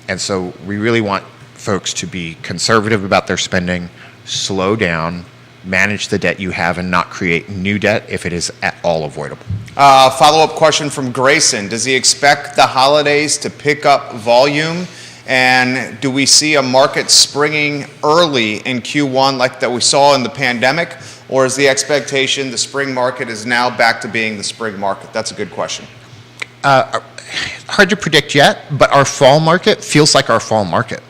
And so we really want folks to be conservative about their spending, slow down, manage the debt you have, and not create new debt if it is at all avoidable. Follow-up question from Grayson. Does he expect the holidays to pick up volume? And do we see a market springing early in Q1 like that we saw in the pandemic? Or is the expectation the spring market is now back to being the spring market? That's a good question. Hard to predict yet, but our fall market feels like our fall market.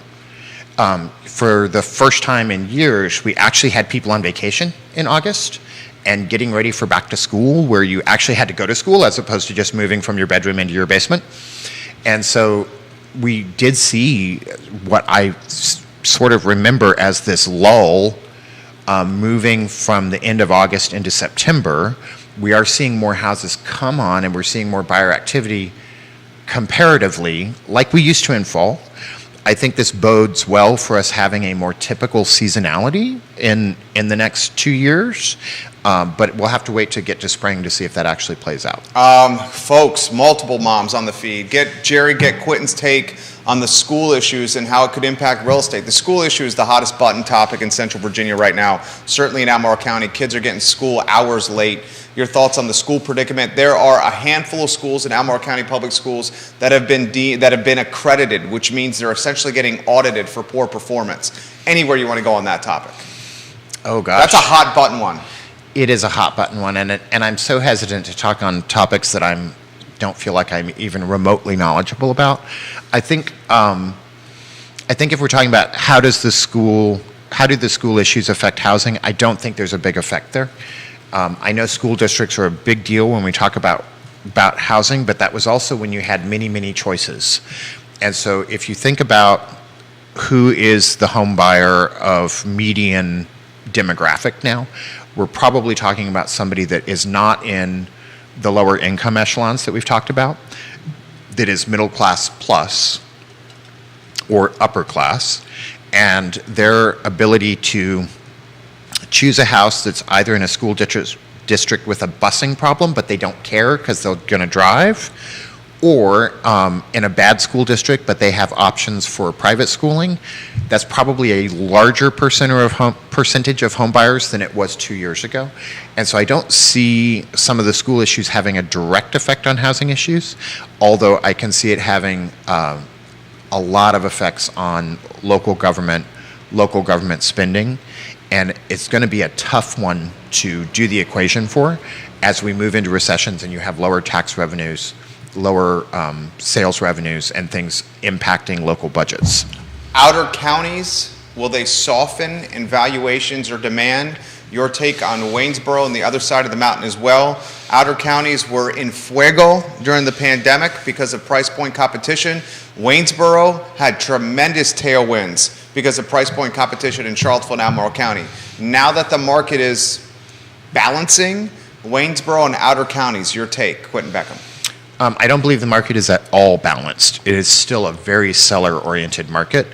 For the first time in years, we actually had people on vacation in August and getting ready for back to school, where you actually had to go to school as opposed to just moving from your bedroom into your basement. And so we did see what I sort of remember as this lull moving from the end of August into September. We are seeing more houses come on, and we're seeing more buyer activity comparatively like we used to in fall. I think this bodes well for us having a more typical seasonality in the next 2 years, but we'll have to wait to get to spring to see if that actually plays out. Folks, multiple moms on the feed. Get Quentin's take on the school issues and how it could impact real estate. The school issue is the hottest button topic in Central Virginia right now, certainly in Albemarle County. Kids are getting school hours late. Your thoughts on the school predicament? There are a handful of schools in Albemarle County Public Schools that have been accredited, which means they're essentially getting audited for poor performance. Anywhere you want to go on that topic? Oh gosh, that's a hot button one. It is a hot button one, and I'm so hesitant to talk on topics that don't feel like I'm even remotely knowledgeable about. I think if we're talking about how do the school issues affect housing, I don't think there's a big effect there. I know school districts are a big deal when we talk about housing, but that was also when you had many, many choices. And so if you think about who is the home buyer of median demographic now, we're probably talking about somebody that is not in the lower income echelons that we've talked about, that is middle class plus or upper class, and their ability to choose a house that's either in a school district with a busing problem, but they don't care because they're going to drive, or in a bad school district, but they have options for private schooling. That's probably a larger percentage of home buyers than it was 2 years ago. And so I don't see some of the school issues having a direct effect on housing issues, although I can see it having a lot of effects on local government spending. And it's going to be a tough one to do the equation for as we move into recessions and you have lower tax revenues, lower sales revenues, and things impacting local budgets. Outer counties, will they soften in valuations or demand? Your take on Waynesboro and the other side of the mountain as well. Outer counties were in fuego during the pandemic because of price point competition. Waynesboro had tremendous tailwinds because of price point competition in Charlottesville and Albemarle County. Now that the market is balancing, Waynesboro and outer counties, your take, Quentin Beckham. I don't believe the market is at all balanced. It is still a very seller-oriented market,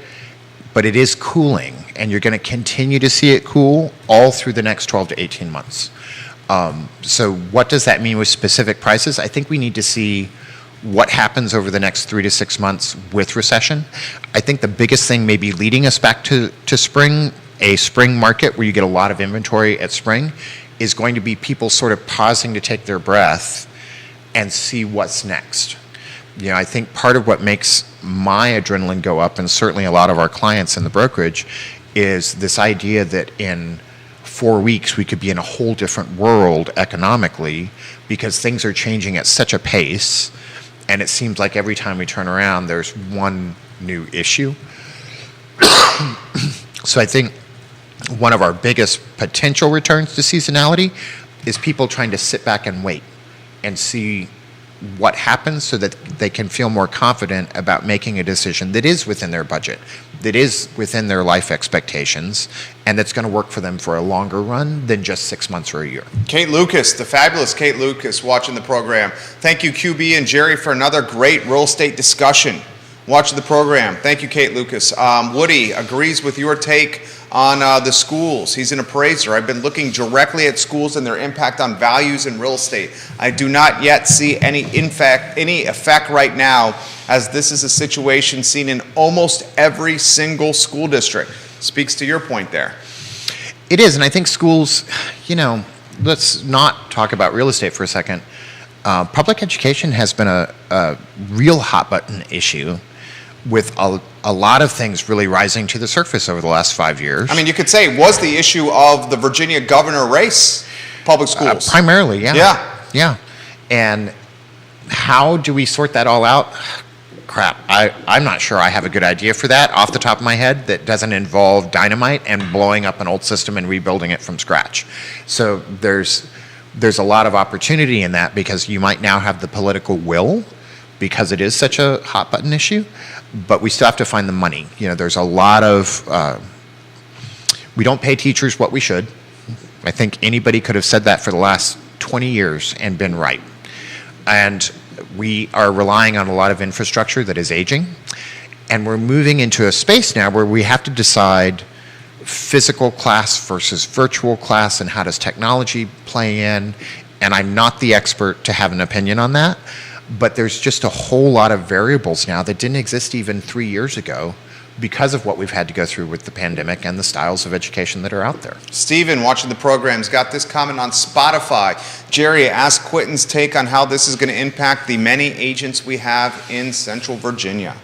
but it is cooling, and you're going to continue to see it cool all through the next 12 to 18 months. So what does that mean with specific prices? I think we need to see what happens over the next 3 to 6 months with recession. I think the biggest thing maybe leading us back to spring, a spring market where you get a lot of inventory at spring, is going to be people sort of pausing to take their breath and see what's next. You know, I think part of what makes my adrenaline go up, and certainly a lot of our clients in the brokerage, is this idea that in 4 weeks we could be in a whole different world economically because things are changing at such a pace, and it seems like every time we turn around there's one new issue. So I think one of our biggest potential returns to seasonality is people trying to sit back and wait and see what happens so that they can feel more confident about making a decision that is within their budget, that is within their life expectations, and that's going to work for them for a longer run than just 6 months or a year. Kate Lucas, the fabulous Kate Lucas, watching the program. Thank you, QB and Jerry, for another great real estate discussion. Watching the program. Thank you, Kate Lucas. Woody agrees with your take on the schools. He's an appraiser. I've been looking directly at schools and their impact on values in real estate. I do not yet see any effect right now, as this is a situation seen in almost every single school district. Speaks to your point there. It is, and I think schools, let's not talk about real estate for a second. Public education has been a real hot button issue, with a lot of things really rising to the surface over the last 5 years. I mean, you could say it was the issue of the Virginia governor race, public schools. Primarily, yeah. Yeah. Yeah. And how do we sort that all out? Crap, I'm not sure I have a good idea for that off the top of my head that doesn't involve dynamite and blowing up an old system and rebuilding it from scratch. So there's a lot of opportunity in that, because you might now have the political will, because it is such a hot button issue, but we still have to find the money. There's a lot of, we don't pay teachers what we should. I think anybody could have said that for the last 20 years and been right. And we are relying on a lot of infrastructure that is aging. And we're moving into a space now where we have to decide physical class versus virtual class, and how does technology play in. And I'm not the expert to have an opinion on that, but there's just a whole lot of variables now that didn't exist even 3 years ago, because of what we've had to go through with the pandemic and the styles of education that are out there. Stephen, watching the program's got this comment on Spotify. Jerry, ask Quentin's take on how this is going to impact the many agents we have in Central Virginia.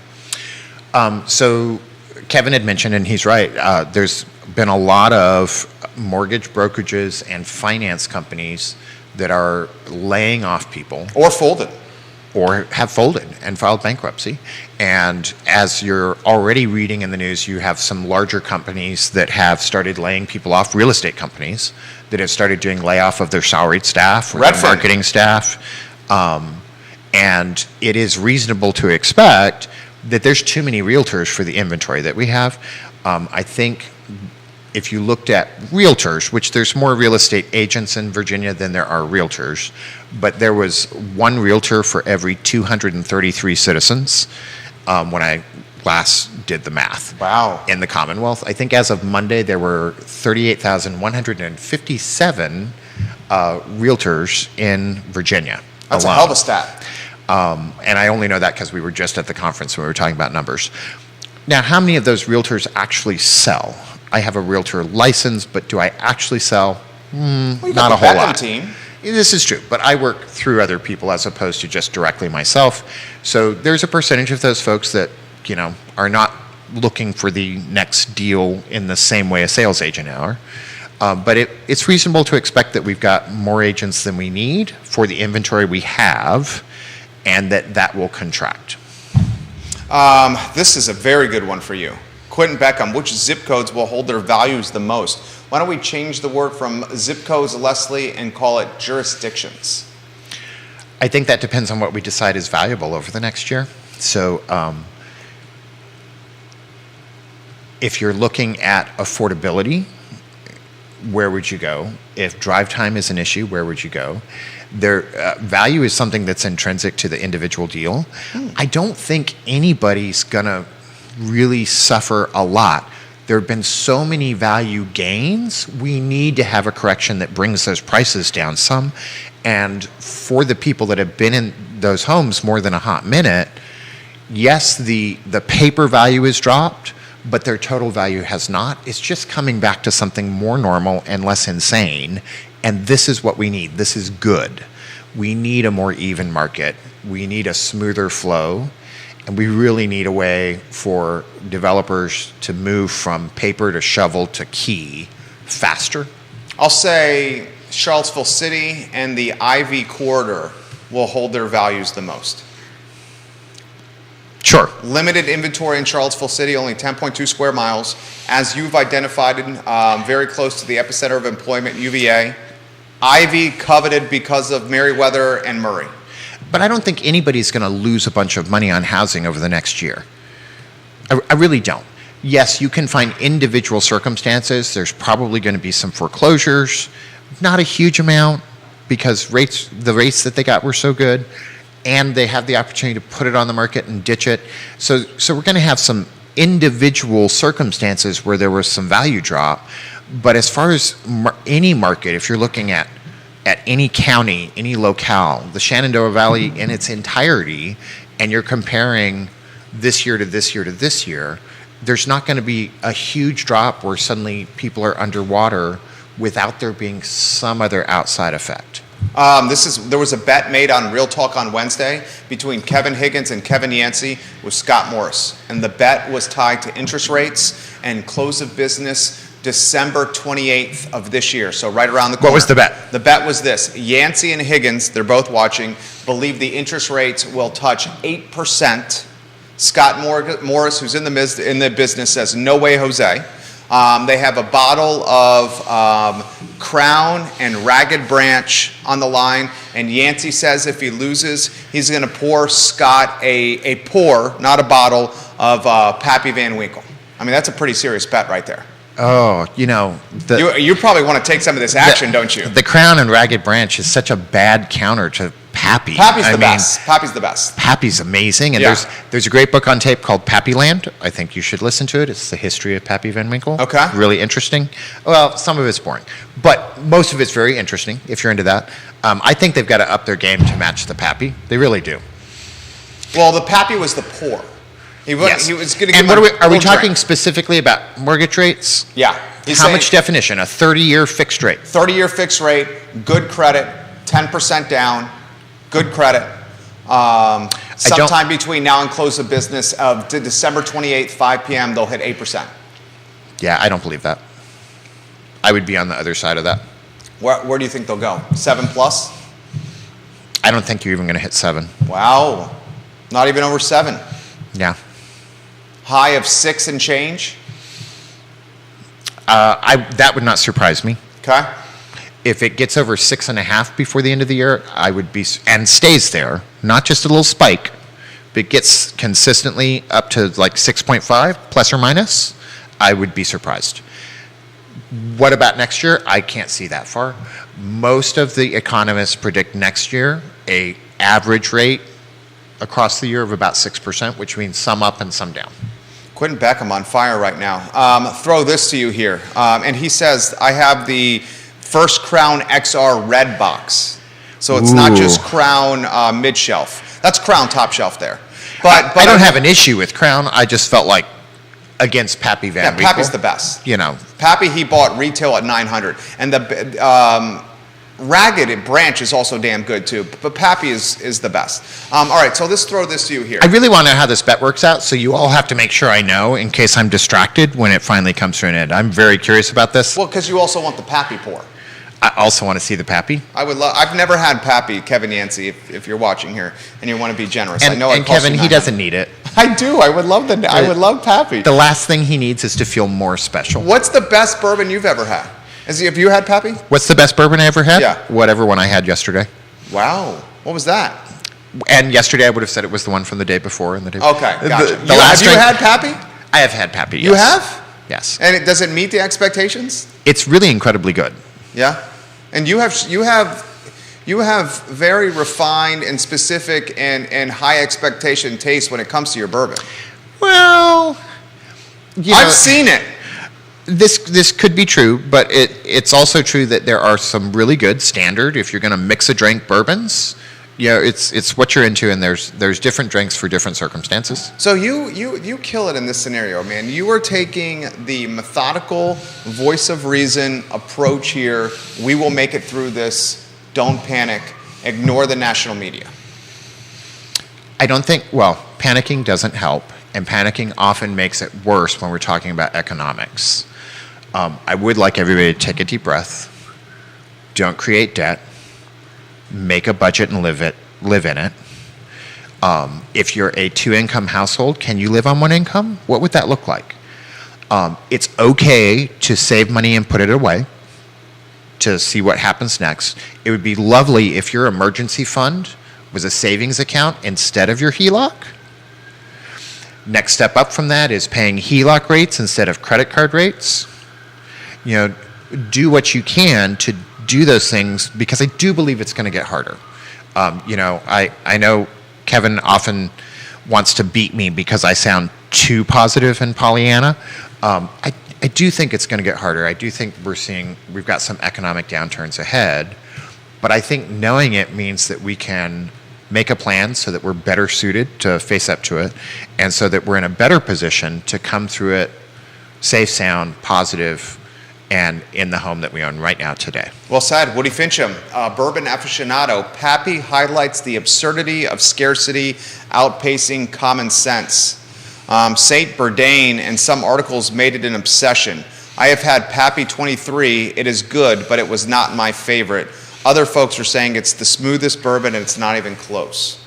So Kevin had mentioned, and he's right, there's been a lot of mortgage brokerages and finance companies that are laying off people. Or folded. Or have folded and filed bankruptcy. And as you're already reading in the news, you have some larger companies that have started laying people off, real estate companies that have started doing layoff of their salaried staff or their marketing staff. And it is reasonable to expect that there's too many realtors for the inventory that we have. I think if you looked at realtors, which there's more real estate agents in Virginia than there are realtors, but there was one realtor for every 233 citizens when I last did the math. Wow. In the Commonwealth. I think as of Monday, there were 38,157 realtors in Virginia. That's alone. a hell of a stat. And I only know that because we were just at the conference when we were talking about numbers. Now, how many of those realtors actually sell? I have a realtor license, but do I actually sell? Not a whole lot. Team. This is true, but I work through other people as opposed to just directly myself. So there's a percentage of those folks that, are not looking for the next deal in the same way a sales agent are. But it's reasonable to expect that we've got more agents than we need for the inventory we have, and that will contract. This is a very good one for you. Quentin Beckham, which zip codes will hold their values the most? Why don't we change the word from zip codes, Leslie, and call it jurisdictions? I think that depends on what we decide is valuable over the next year. So if you're looking at affordability, where would you go? If drive time is an issue, where would you go? Value is something that's intrinsic to the individual deal. I don't think anybody's going to really suffer a lot. There have been so many value gains. We need to have a correction that brings those prices down some. And for the people that have been in those homes more than a hot minute, yes, the paper value is dropped, but their total value has not. It's just coming back to something more normal and less insane. And this is what we need. This is good. We need a more even market. We need a smoother flow. And we really need a way for developers to move from paper to shovel to key faster. I'll say Charlottesville City and the Ivy Corridor will hold their values the most. Sure. Limited inventory in Charlottesville City, only 10.2 square miles. As you've identified, very close to the epicenter of employment, UVA. Ivy coveted because of Merriweather and Murray. But I don't think anybody's going to lose a bunch of money on housing over the next year. I really don't. Yes, you can find individual circumstances. There's probably going to be some foreclosures. Not a huge amount because the rates that they got were so good, and they have the opportunity to put it on the market and ditch it. So we're going to have some individual circumstances where there was some value drop. But as far as any market, if you're looking at any county, any locale, the Shenandoah Valley in its entirety, and you're comparing this year to this year to this year, there's not going to be a huge drop where suddenly people are underwater without there being some other outside effect. There was a bet made on Real Talk on Wednesday between Kevin Higgins and Kevin Yancey with Scott Morris. And the bet was tied to interest rates and close of business December 28th of this year, so right around the corner. What was the bet? The bet was this. Yancey and Higgins, they're both watching, believe the interest rates will touch 8%. Scott Morris, who's in the business, says, no way, Jose. They have a bottle of Crown and Ragged Branch on the line, and Yancey says if he loses, he's going to pour Scott a pour, not a bottle, of Pappy Van Winkle. I mean, that's a pretty serious bet right there. Oh, You probably want to take some of this action, don't you? The Crown and Ragged Branch is such a bad counter to Pappy. Pappy's the best. Pappy's the best. Pappy's amazing, and Yeah. there's a great book on tape called Pappyland. I think you should listen to it. It's the history of Pappy Van Winkle. Okay. Really interesting. Well, some of it's boring, but most of it's very interesting if you're into that. I think they've got to up their game to match the Pappy. They really do. Well, the Pappy was the pour. He was going to give And are we talking specifically about mortgage rates? Yeah. How much definition? A 30-year fixed rate? 30-year fixed rate, good credit, 10% down, good credit. Sometime between now and close of business of December 28th, 5 p.m., they'll hit 8%. Yeah, I don't believe that. I would be on the other side of that. Where do you think they'll go? 7 plus? I don't think you're even going to hit 7. Wow. Not even over 7. Yeah. High of 6 and change? That would not surprise me. Okay. If it gets over 6.5 before the end of the year, I would be, and stays there, not just a little spike, but gets consistently up to like 6.5 plus or minus, I would be surprised. What about next year? I can't see that far. Most of the economists predict next year a average rate across the year of about 6%, which means some up and some down. Quentin Beckham on fire right now. Throw this to you here. And he says, I have the First Crown XR red box. So it's not just Crown mid-shelf. That's Crown top shelf there. But I don't have an issue with Crown. I just felt like against Pappy Van Winkle. Pappy's the best. Pappy he bought retail at $900. And the Ragged Branch is also damn good too, but Pappy is the best. All right, so let's throw this to you here. I really want to know how this bet works out, so you all have to make sure I know in case I'm distracted when it finally comes to an end. I'm very curious about this. Well, because you also want the Pappy pour. I also want to see the Pappy. I've never had Pappy, Kevin Yancey, if you're watching here and you want to be generous. And, I know and Kevin, he doesn't need it. I do. I would love Pappy. The last thing he needs is to feel more special. What's the best bourbon you've ever had? Have you had Pappy? What's the best bourbon I ever had? Yeah. Whatever one I had yesterday. Wow. What was that? And yesterday I would have said it was the one from the day before and the day before. Okay, gotcha. The last have you had Pappy? I have had Pappy, yes. You have? Yes. And does it meet the expectations? It's really incredibly good. Yeah? And you have very refined and specific and high expectation taste when it comes to your bourbon. Well, I've seen it. This could be true, but it's also true that there are some really good standard, if you're going to mix a drink, bourbons. It's what you're into, and there's different drinks for different circumstances. So you kill it in this scenario, man. You are taking the methodical, voice of reason approach here. We will make it through this. Don't panic. Ignore the national media. I don't think, panicking doesn't help, and panicking often makes it worse when we're talking about economics. I would like everybody to take a deep breath. Don't create debt. Make a budget and live in it. If you're a two-income household, can you live on one income? What would that look like? It's okay to save money and put it away to see what happens next. It would be lovely if your emergency fund was a savings account instead of your Heloc. Next step up from that is paying Heloc rates instead of credit card rates. Do what you can to do those things, because I do believe it's going to get harder. I know Kevin often wants to beat me because I sound too positive and Pollyanna. I do think it's going to get harder. I do think we've got some economic downturns ahead, but I think knowing it means that we can make a plan so that we're better suited to face up to it, and so that we're in a better position to come through it safe, sound, positive, and in the home that we own right now today. Well said. Woody Fincham, bourbon aficionado. Pappy highlights the absurdity of scarcity outpacing common sense. Saint Bourdain and some articles made it an obsession. I have had Pappy 23. It is good, but it was not my favorite. Other folks are saying it's the smoothest bourbon and it's not even close.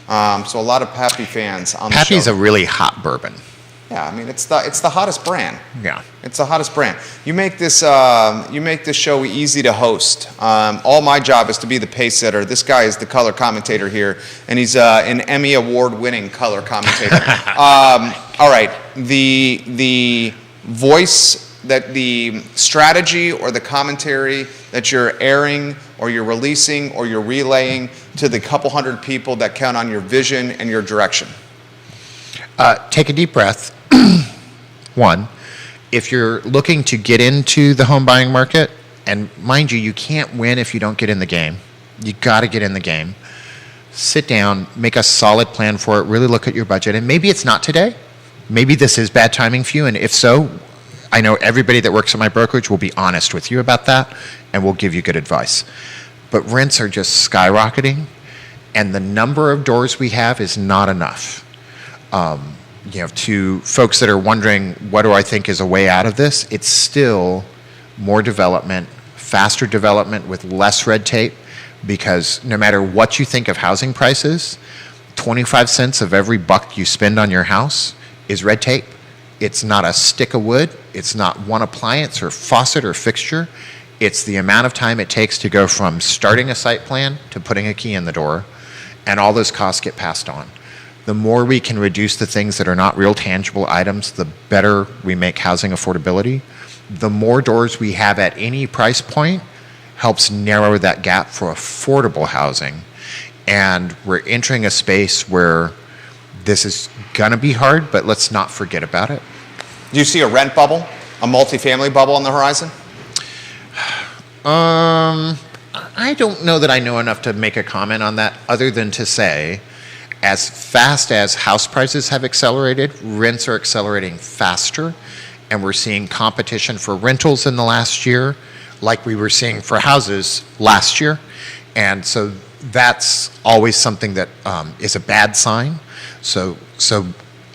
So a lot of Pappy fans on the show. Pappy's a really hot bourbon. Yeah, I mean it's the hottest brand. Yeah, it's the hottest brand. You make this show easy to host. All my job is to be the pace setter. This guy is the color commentator here, and he's an Emmy award-winning color commentator. All right, the voice that the strategy or the commentary that you're airing or you're releasing or you're relaying to the couple hundred people that count on your vision and your direction. Take a deep breath. One, if you're looking to get into the home buying market, and mind you, you can't win if you don't get in the game. You got to get in the game. Sit down, make a solid plan for it, really look at your budget, and maybe it's not today. Maybe this is bad timing for you, and if so, I know everybody that works at my brokerage will be honest with you about that, and will give you good advice. But rents are just skyrocketing, and the number of doors we have is not enough. To folks that are wondering, what do I think is a way out of this? It's still more development, faster development with less red tape, because no matter what you think of housing prices, 25 cents of every buck you spend on your house is red tape. It's not a stick of wood. It's not one appliance or faucet or fixture. It's the amount of time it takes to go from starting a site plan to putting a key in the door, and all those costs get passed on. The more we can reduce the things that are not real tangible items, the better we make housing affordability. The more doors we have at any price point helps narrow that gap for affordable housing. And we're entering a space where this is gonna be hard, but let's not forget about it. Do you see a rent bubble, a multifamily bubble on the horizon? I don't know that I know enough to make a comment on that, other than to say, as fast as house prices have accelerated, rents are accelerating faster, and we're seeing competition for rentals in the last year like we were seeing for houses last year. And so that's always something that is a bad sign. So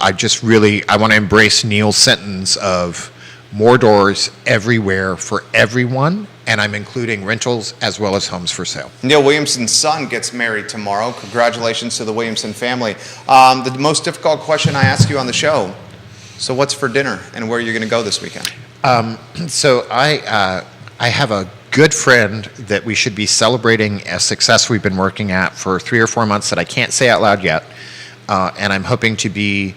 I want to embrace Neil's sentence of more doors everywhere for everyone, and I'm including rentals as well as homes for sale. Neil Williamson's son gets married tomorrow. Congratulations to the Williamson family. The most difficult question I ask you on the show, so what's for dinner and where are you going to go this weekend? So I have a good friend that we should be celebrating a success we've been working at for 3 or 4 months that I can't say out loud yet, and I'm hoping to be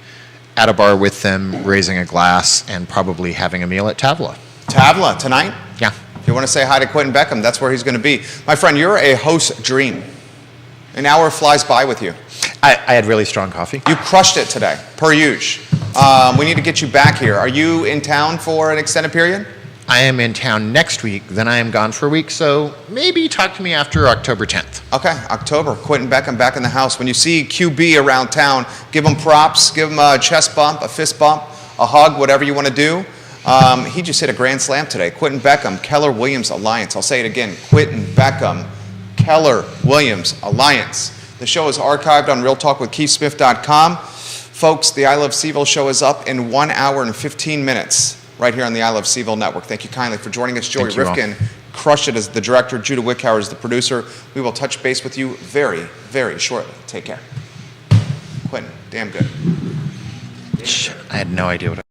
at a bar with them, raising a glass, and probably having a meal at Tavla. Tavla, tonight? Yeah. If you want to say hi to Quentin Beckham, that's where he's going to be. My friend, you're a host's dream. An hour flies by with you. I had really strong coffee. You crushed it today, per usual. We need to get you back here. Are you in town for an extended period? I am in town next week, then I am gone for a week, so maybe talk to me after October 10th. Okay, October. Quentin Beckham back in the house. When you see QB around town, give him props, give him a chest bump, a fist bump, a hug, whatever you want to do. He just hit a grand slam today. Quentin Beckham, Keller Williams Alliance. I'll say it again. Quentin Beckham, Keller Williams Alliance. The show is archived on realtalkwithkeithsmith.com. Folks, the I Love Seville show is up in 1 hour and 15 minutes. Right here on the I Love Seville Network. Thank you kindly for joining us. Joey Rifkin crushed it as the director. Judah Wickhauer is the producer. We will touch base with you very, very shortly. Take care. Quentin, damn good. I had no idea what